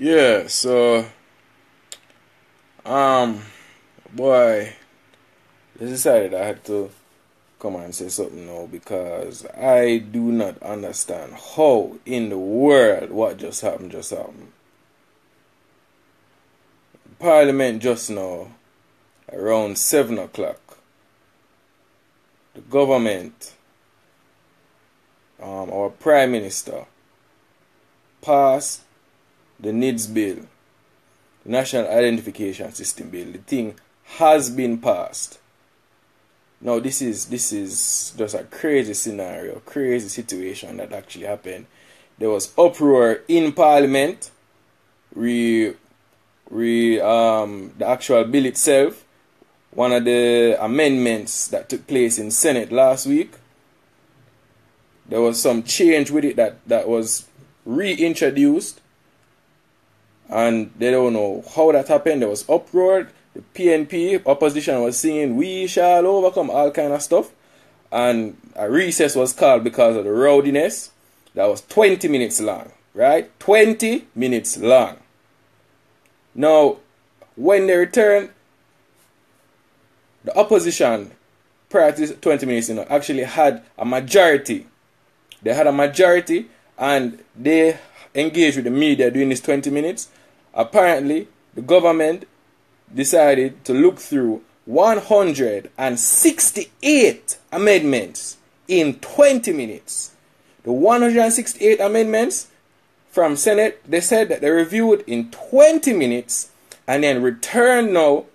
Yeah, so boy, I decided I had to come and say something now because I do not understand how in the world what just happened just happened. Parliament just now around 7 o'clock. The government, our Prime Minister, passed the NIDS bill, the National Identification System bill. The thing has been passed. Now this is just a crazy scenario, crazy situation that actually happened. There was uproar in Parliament. The actual bill itself, one of the amendments that took place in Senate last week, there was some change with it that was reintroduced, and they don't know how that happened. There was uproar. The PNP opposition was singing "We shall overcome," all kind of stuff, and a recess was called because of the rowdiness. That was 20 minutes long, right? 20 minutes long. Now, when they returned, the opposition, prior to 20 minutes, actually had a majority. They had a majority, and they engaged with the media during this 20 minutes. Apparently, the government decided to look through 168 amendments in 20 minutes. The 168 amendments from Senate, they said that they reviewed in 20 minutes and then returned now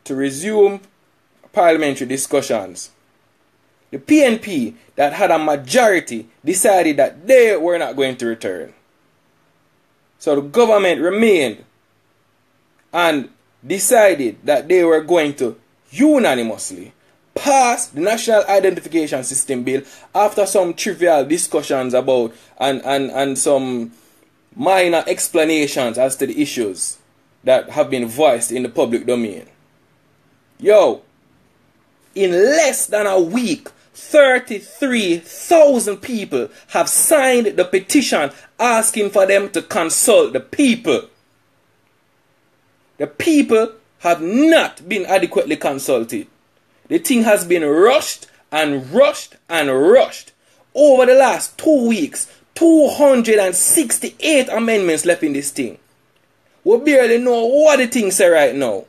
to resume parliamentary discussions. The PNP that had a majority decided that they were not going to return. So the government remained and decided that they were going to unanimously pass the National Identification System bill after some trivial discussions about and some minor explanations as to the issues that have been voiced in the public domain. Yo, in less than a week, 33,000 people have signed the petition asking for them to consult the people. The people have not been adequately consulted. The thing has been rushed and rushed and rushed. Over the last 2 weeks, 268 amendments left in this thing. We barely know what the thing say right now.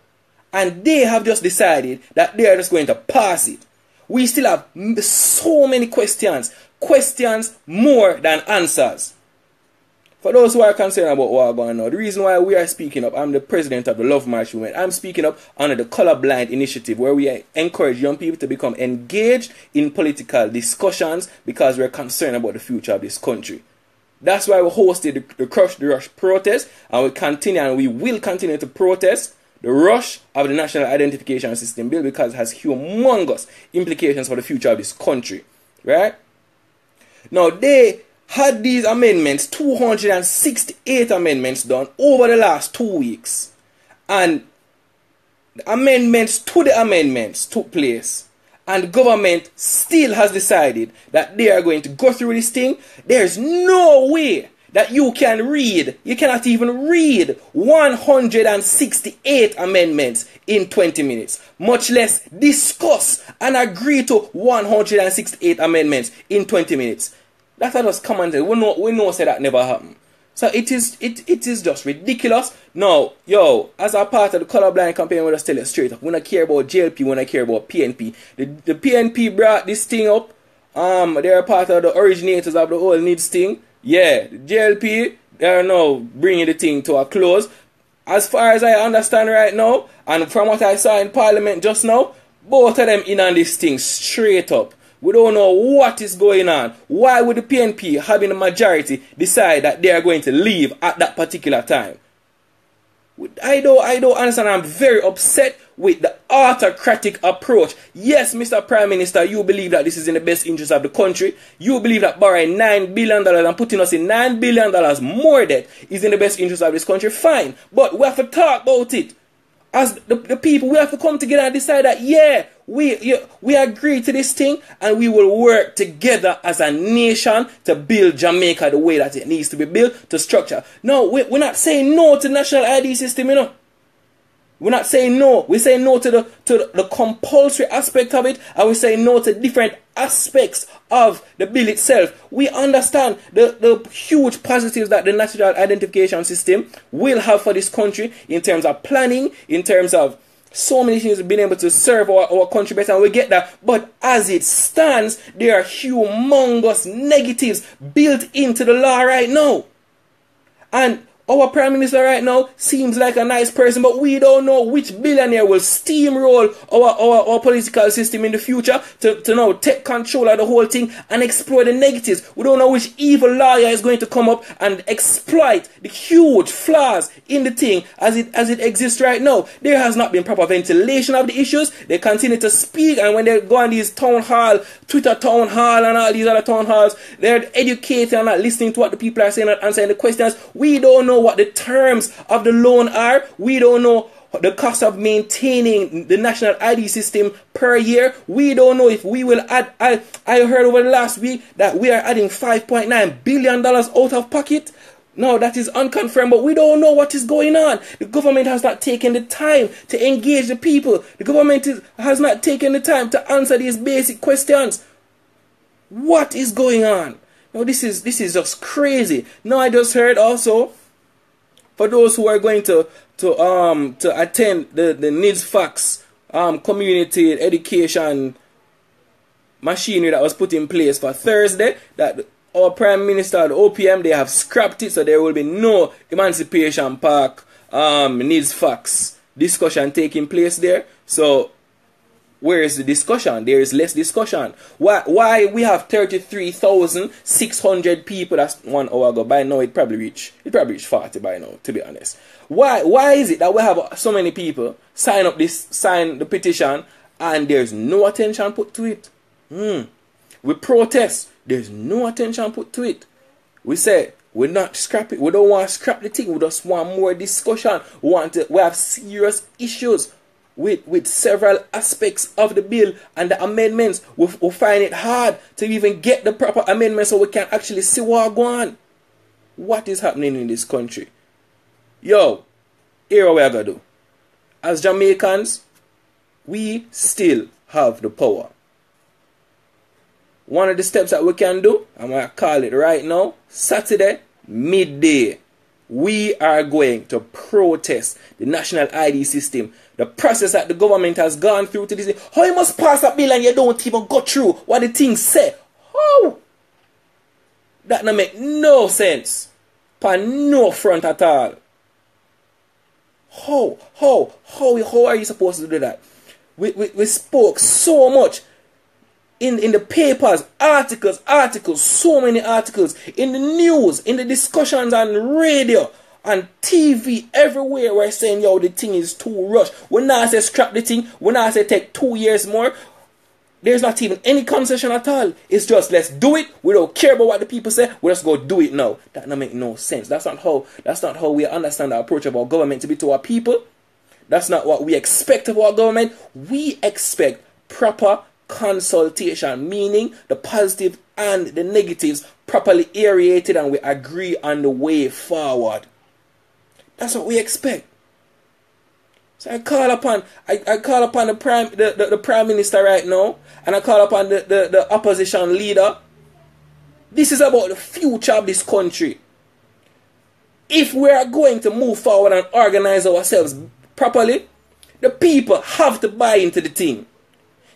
And they have just decided that they are just going to pass it. We still have so many questions. Questions more than answers. For those who are concerned about what is going on, the reason why we are speaking up, I'm the president of the Love March movement. I'm speaking up under the Colorblind Initiative, where we encourage young people to become engaged in political discussions because we're concerned about the future of this country. That's why we hosted the Crush the Rush protest, and we will continue to protest the rush of the National Identification System bill because it has humongous implications for the future of this country. Right? Now, they had these amendments, 268 amendments done over the last 2 weeks. And the amendments to the amendments took place. And the government still has decided that they are going to go through this thing. There's no way that you can read, you cannot even read 168 amendments in 20 minutes. Much less discuss and agree to 168 amendments in 20 minutes. That's just commented. We know say that never happened. So it is just ridiculous. Now, yo, as a part of the colorblind campaign, we just tell you straight up. We don't care about JLP, we don't care about PNP. The PNP brought this thing up. They are part of the originators of the whole NIDS thing. Yeah, the JLP, they are now bringing the thing to a close. As far as I understand right now, and from what I saw in Parliament just now, both of them in on this thing straight up. We don't know what is going on. Why would the PNP, having a majority, decide that they are going to leave at that particular time? I don't understand. I'm very upset with the autocratic approach. Yes, Mr. Prime Minister, you believe that this is in the best interest of the country. You believe that borrowing $9 billion and putting us in $9 billion more debt is in the best interest of this country. Fine. But we have to talk about it. as the people, we have to come together and decide that, yeah, we agree to this thing, and we will work together as a nation to build Jamaica the way that it needs to be built, to structure. No, we're not saying no to the national ID system, you know. We're not saying no. We're saying no to the compulsory aspect of it, and we're saying no to different aspects of the bill itself. We understand the huge positives that the national identification system will have for this country in terms of planning, in terms of so many things, being able to serve our country better, and we get that. But as it stands, there are humongous negatives built into the law right now. And our Prime Minister right now seems like a nice person, but we don't know which billionaire will steamroll our political system in the future to now take control of the whole thing and exploit the negatives. We don't know which evil lawyer is going to come up and exploit the huge flaws in the thing as it exists right now. There has not been proper ventilation of the issues. They continue to speak, and when they go on these town hall, Twitter town hall and all these other town halls, they're educating and not listening to what the people are saying and answering the questions. We don't know what the terms of the loan are. We don't know the cost of maintaining the national ID system per year. We don't know if we will add. I heard over the last week that we are adding $5.9 billion out of pocket. No, that is unconfirmed, but we don't know what is going on. The government has not taken the time to engage the people. The government has not taken the time to answer these basic questions. What is going on? No, this is just crazy. Now I just heard also, for those who are going to attend the NIDS facts community education machinery that was put in place for Thursday, that our Prime Minister, the OPM, they have scrapped it, so there will be no Emancipation Park NIDS facts discussion taking place there. So where is the discussion? There is less discussion. Why we have 33,600 people? That's 1 hour ago. By now it probably reached 40 by now, to be honest. Why is it that we have so many people sign the petition and there's no attention put to it? We protest. There's no attention put to it. We say we're not scrap it. We don't want to scrap the thing. We just want more discussion. We have serious issues with several aspects of the bill and the amendments. We find it hard to even get the proper amendments so we can actually see what's going on. What is happening in this country? Yo, here what we are going to do. As Jamaicans, we still have the power. One of the steps that we can do, I'm going to call it right now, Saturday, midday, we are going to protest the national ID system. The process that the government has gone through to this. How you must pass a bill and you don't even go through what the things say? How? That don't make no sense. On no front at all. How are you supposed to do that? We spoke so much in the papers, articles, so many articles, in the news, in the discussions on radio, on TV, everywhere we're saying, yo, the thing is too rushed. When I say scrap the thing, when I say take 2 years more, there's not even any concession at all. It's just, let's do it. We don't care about what the people say. We just go do it now. That don't make no sense. That's not how we understand the approach of our government to be to our people. That's not what we expect of our government. We expect proper consultation, meaning the positive and the negatives properly aerated, and we agree on the way forward. That's what we expect. So I call upon the Prime Minister right now, and I call upon the opposition leader. This is about the future of this country. If we are going to move forward and organize ourselves properly, the people have to buy into the thing.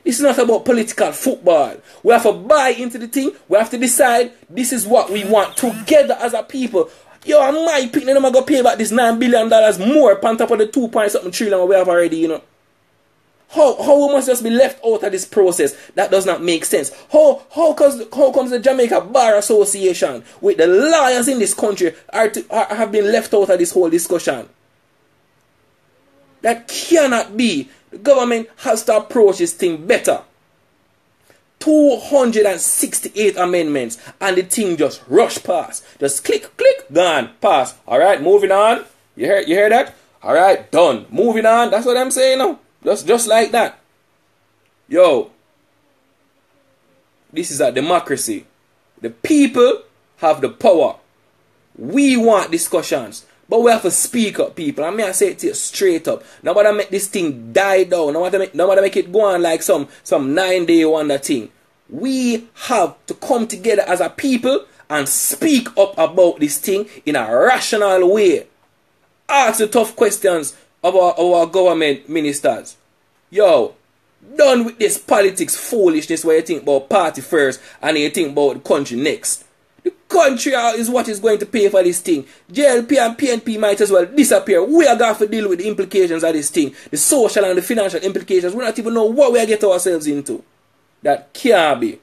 This is not about political football. We have to buy into the thing. We have to decide this is what we want together as a people. Yo, I might pick them. I'm going to pay back this $9 billion more on top of the 2.something trillion we have already, you know. How we must just be left out of this process? That does not make sense. How comes the Jamaica Bar Association with the lawyers in this country have been left out of this whole discussion? That cannot be. The government has to approach this thing better. 268 amendments and the thing just rush past. Just click, gone, pass. Alright, moving on. You hear that? Alright, done. Moving on. That's what I'm saying now. Just like that. Yo. This is a democracy. The people have the power. We want discussions. But we have to speak up, people. And I say it to you straight up. Nobody make this thing die down. Nobody make it go on like some 9-day wonder thing. We have to come together as a people and speak up about this thing in a rational way. Ask the tough questions of our government ministers. Yo, done with this politics foolishness where you think about party first and you think about the country next. The country is what is going to pay for this thing. JLP and PNP might as well disappear. We are going to deal with the implications of this thing. The social and the financial implications. We don't even know what we are getting ourselves into. That can't be.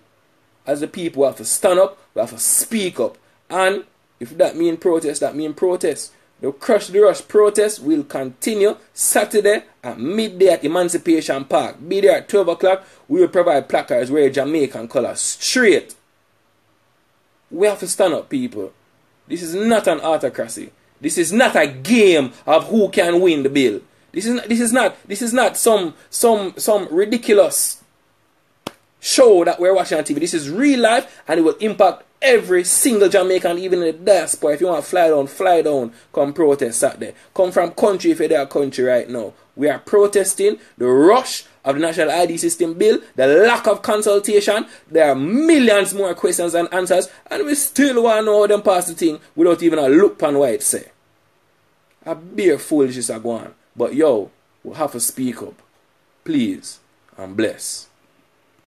As the people, we have to stand up. We have to speak up. And if that means protest, that means protest. The Crush the Rush protest will continue Saturday at midday at Emancipation Park. Be there at 12 o'clock. We will provide placards wearing Jamaican colours straight. We have to stand up, people. This is not an autocracy. This is not a game of who can win the bill. This is not some ridiculous show that we're watching on TV. This is real life, and it will impact every single Jamaican, even in the diaspora. If you want to fly down, come protest Saturday. Come from country if you're there country right now. We are protesting the rush of the National ID System Bill, the lack of consultation. There are millions more questions and answers, and we still want to know how them pass the thing without even a look on what it say. A bare foolishness are going on. But yo, we have to speak up. Please, and bless.